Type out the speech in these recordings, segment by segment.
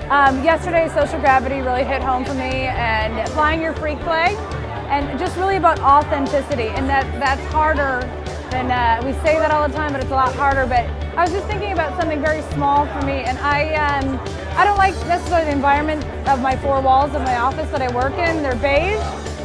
Yesterday, social gravity really hit home for me, and flying your freak flag, and just really about authenticity, and that's harder than, we say that all the time, but it's a lot harder. But I was just thinking about something very small for me, and I don't like necessarily the environment of my four walls of my office that I work in. They're beige,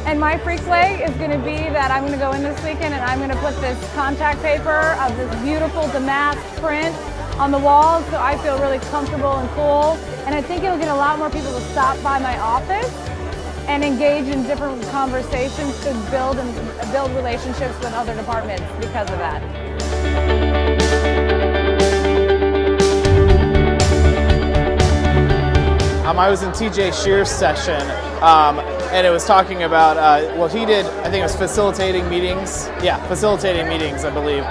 and my freak flag is going to be that I'm going to go in this weekend and I'm going to put this contact paper of this beautiful damask print on the walls, so I feel really comfortable and cool. And I think it'll get a lot more people to stop by my office and engage in different conversations to build relationships with other departments because of that. I was in TJ Shear's session, and it was talking about, well, he did, I think it was facilitating meetings. Yeah, facilitating meetings, I believe.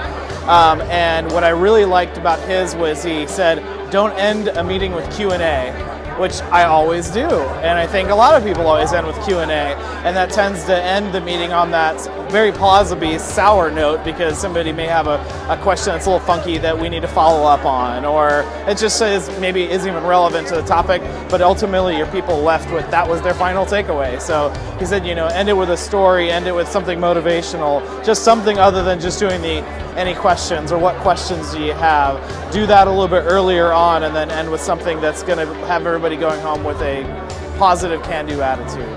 And what I really liked about his was he said, don't end a meeting with Q&A, which I always do. And I think a lot of people always end with Q&A. And that tends to end the meeting on that very plausibly sour note, because somebody may have a question that's a little funky that we need to follow up on, or it just says maybe isn't even relevant to the topic, but ultimately your people left with that was their final takeaway. So he said, you know, end it with a story, end it with something motivational, just something other than just doing the any questions or what questions do you have. Do that a little bit earlier on, and then end with something that's going to have everybody going home with a positive can-do attitude.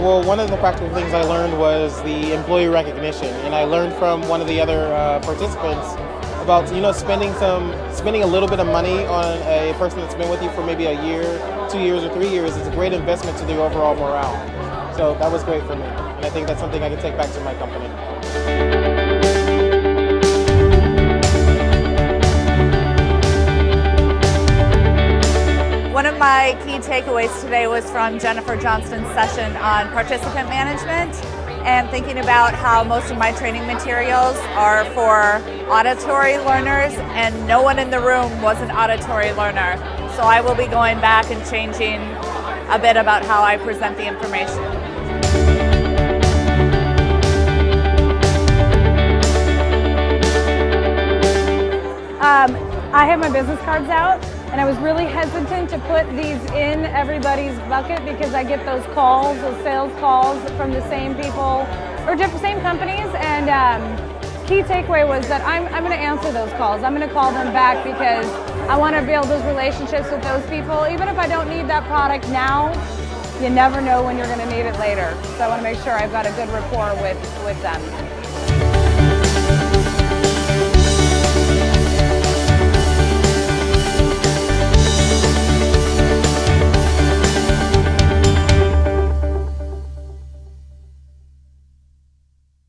Well, one of the practical things I learned was the employee recognition, and I learned from one of the other participants about, you know, spending a little bit of money on a person that's been with you for maybe a year, 2 years, or 3 years is a great investment to the overall morale. So that was great for me, and I think that's something I can take back to my company. One of my key takeaways today was from Jennifer Johnston's session on participant management, and thinking about how most of my training materials are for auditory learners, and no one in the room was an auditory learner. So I will be going back and changing a bit about how I present the information. I have my business cards out, and I was really hesitant to put these in everybody's bucket because I get those calls, those sales calls from the same people or same companies, and key takeaway was that I'm going to answer those calls. I'm going to call them back because I want to build those relationships with those people. Even if I don't need that product now, you never know when you're going to need it later. So I want to make sure I've got a good rapport with them.